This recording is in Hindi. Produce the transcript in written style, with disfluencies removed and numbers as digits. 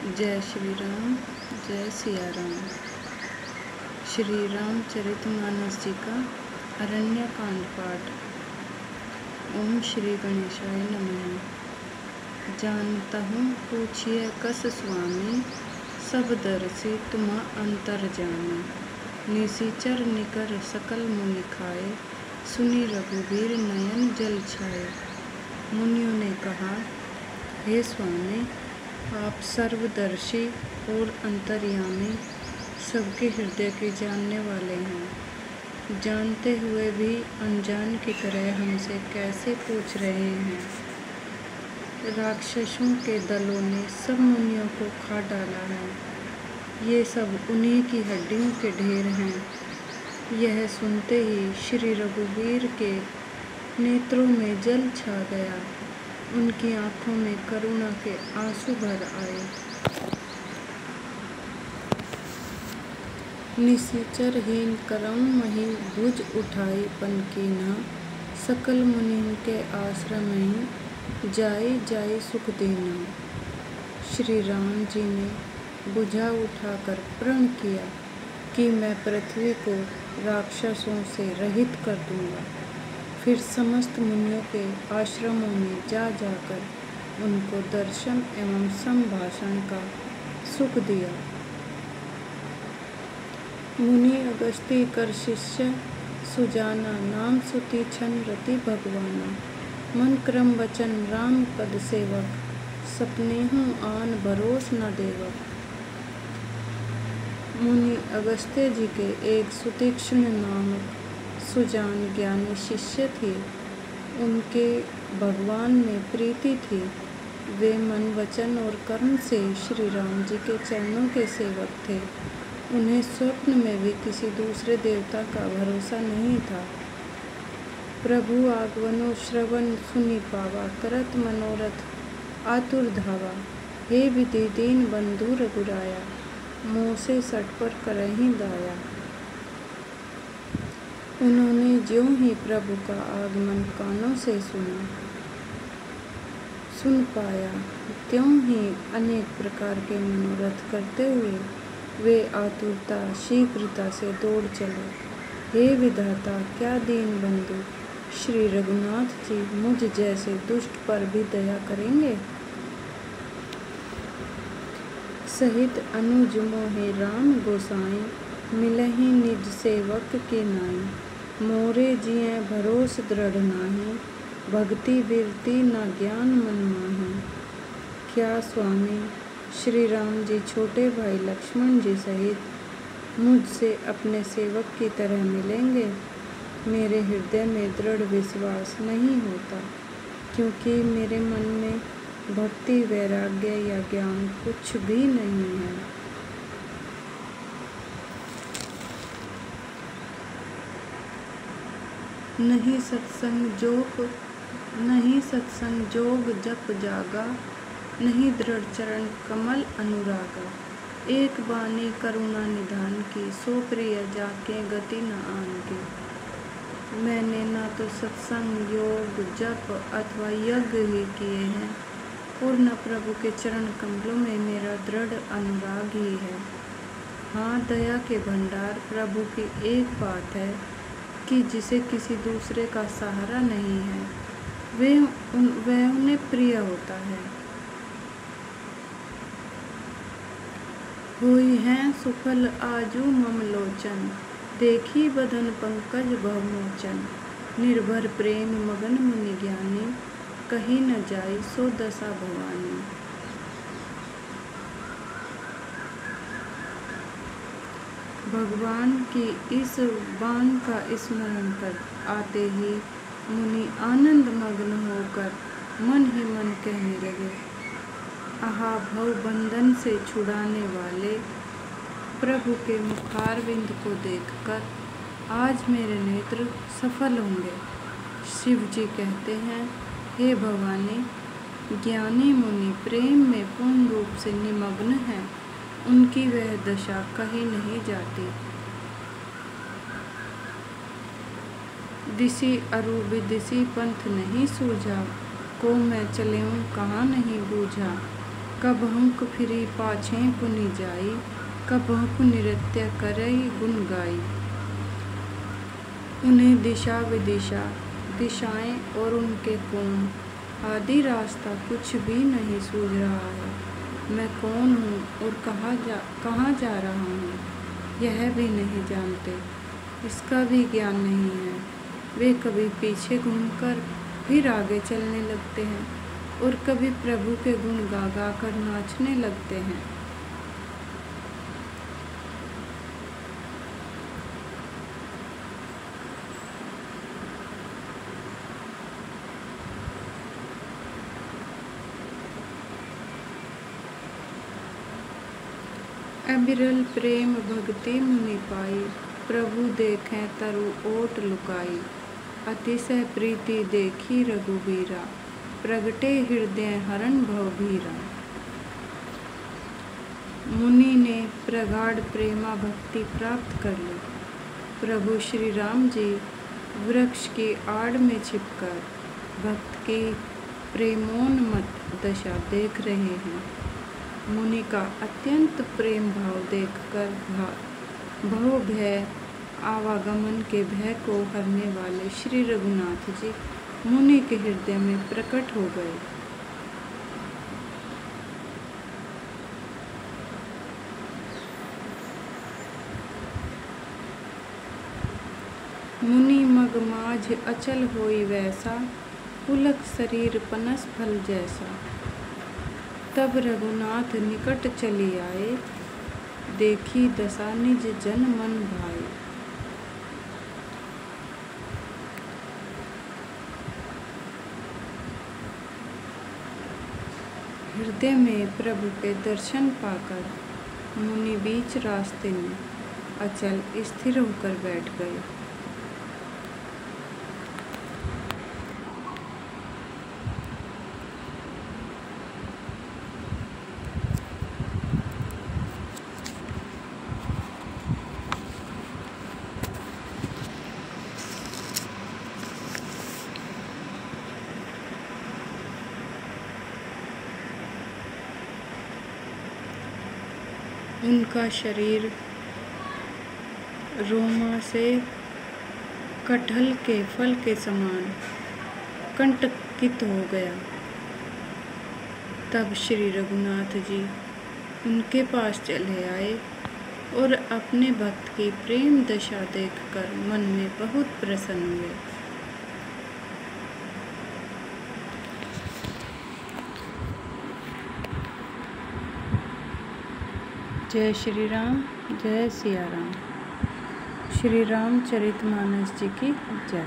जय श्री राम, जय सिया राम। श्री रामचरितमानस जी का अरण्य कांड पाठ। ओम श्री गणेशाय नमः। जानता हूँ पूछिए कस स्वामी, सब दर्शी तुम अंतर जाने। निशिचर निकर सकल मुनि खाए, सुनी रघुबीर नयन जल छाए। मुनियों ने कहा, हे स्वामी, आप सर्वदर्शी और अंतर्यामी, सबके हृदय के जानने वाले हैं। जानते हुए भी अनजान की तरह हमसे कैसे पूछ रहे हैं। राक्षसों के दलों ने सब मुनियों को खा डाला है। ये सब उन्हीं की हड्डियों के ढेर हैं। यह सुनते ही श्री रघुवीर के नेत्रों में जल छा गया। उनकी आंखों में करुणा के आंसू भर आए। निशिचरहीन करम मही भुज उठाई पनकीना, सकल मुनि के आश्रम में जाई जाई सुख देना। श्री राम जी ने भुजा उठाकर प्रण किया कि मैं पृथ्वी को राक्षसों से रहित कर दूंगा। फिर समस्त मुनियों के आश्रमों में जा जाकर उनको दर्शन एवं संभाषण का सुख दिया। मुनि अगस्ती कर शिष्य सुजाना, नाम सुति छन रति भगवाना। मन क्रम वचन राम पद सेवक, सपने हूँ आन भरोस न देवक। मुनि अगस्त्य जी के एक सुतीक्ष्ण नामक सुजान ज्ञानी शिष्य थे। उनके भगवान में प्रीति थी। वे मन वचन और कर्म से श्री राम जी के चरणों के सेवक थे। उन्हें स्वप्न में भी किसी दूसरे देवता का भरोसा नहीं था। प्रभु आगमनो श्रवण सुनि पावा, करत मनोरथ आतुर धावा। हे विधि दीन बंधु रघुराया, मोह से सट पर करहीं दाया। उन्होंने ज्यों ही प्रभु का आगमन कानों से सुन पाया, त्यों ही अनेक प्रकार के मनोरथ करते हुए वे आतुरता शीघ्रता से दौड़ चले। हे विधाता, क्या दीन बंधु श्री रघुनाथ जी मुझ जैसे दुष्ट पर भी दया करेंगे। सहित अनुज मोहे राम गोसाई, मिलहि निज सेवक के नाई। मोरे जिये भरोस दृढ़ नाही, भक्ति बिरती न ज्ञान मन माही। क्या स्वामी श्री राम जी छोटे भाई लक्ष्मण जी सहित मुझसे अपने सेवक की तरह मिलेंगे। मेरे हृदय में दृढ़ विश्वास नहीं होता, क्योंकि मेरे मन में भक्ति वैराग्य या ज्ञान कुछ भी नहीं है। नहीं सत्संग जोग जप जागा, नहीं दृढ़ चरण कमल अनुरागा। एक बानी करुणा निधान की, सो प्रिय जाके गति न आन की। मैंने ना तो सत्संग योग जप अथवा यज्ञ ही किए हैं, और न प्रभु के चरण कमलों में मेरा दृढ़ अनुराग ही है। हाँ, दया के भंडार प्रभु की एक बात है कि जिसे किसी दूसरे का सहारा नहीं है, वह उन्हें प्रिय होता है। हुई हैं सुफल आजू मम लोचन, देखी बदन पंकज भवमोचन। निर्भर प्रेम मगन मुनि ज्ञानी, कहीं न जाई सो दशा भवानी। भगवान की इस बाण का स्मरण कर आते ही मुनि आनंद मग्न होकर मन ही मन कहने लगे, आहा, भव बंधन से छुड़ाने वाले प्रभु के मुखारविंद को देखकर आज मेरे नेत्र सफल होंगे। शिव जी कहते हैं, हे भवानी, ज्ञानी मुनि प्रेम में पूर्ण रूप से निमग्न हैं। उनकी वह दशा कहीं नहीं जाती। दिशि अरु विदिशि पंथ नहीं सूझा, को मैं चलेऊं कहाँ नहीं बूझा। कबहुक फिरी पाछे पुनि जाई, कबहुक नृत्य करई गुण गाई। उन्हें दिशा विदिशा, दिशाएं और उनके कोण, आदि रास्ता कुछ भी नहीं सूझ रहा है। मैं कौन हूँ और कहाँ जा रहा हूँ, यह भी नहीं जानते, इसका भी ज्ञान नहीं है। वे कभी पीछे घूमकर फिर आगे चलने लगते हैं और कभी प्रभु के गुण गा गा कर नाचने लगते हैं। अबिरल प्रेम भक्ति मुनि पाई, प्रभु देखें तरु ओट लुकाई। अतिशय प्रीति देखी रघुबीरा, प्रगटे हृदय हरण भव भीरा। मुनि ने प्रगाढ़ प्रेमा भक्ति प्राप्त कर ली। प्रभु श्री राम जी वृक्ष की आड़ में छिपकर भक्त की प्रेमोन्मत्त दशा देख रहे हैं। मुनि का अत्यंत प्रेम भाव देखकर भव भय आवागमन के भय को हरने वाले श्री रघुनाथ जी मुनि के हृदय में प्रकट हो गए। मुनि मग माझ अचल होई वैसा, पुलक शरीर पनस फल जैसा। तब रघुनाथ निकट चली आए, देखी दशा निज जन मन भाए। हृदय में प्रभु के दर्शन पाकर मुनि बीच रास्ते में अचल स्थिर होकर बैठ गए। उनका शरीर रोमा से कटहल के फल के समान कंटकित हो गया। तब श्री रघुनाथ जी उनके पास चले आए और अपने भक्त की प्रेम दशा देखकर मन में बहुत प्रसन्न हुए। जय श्री राम, जय सिया राम। श्री रामचरितमानस जी की जय।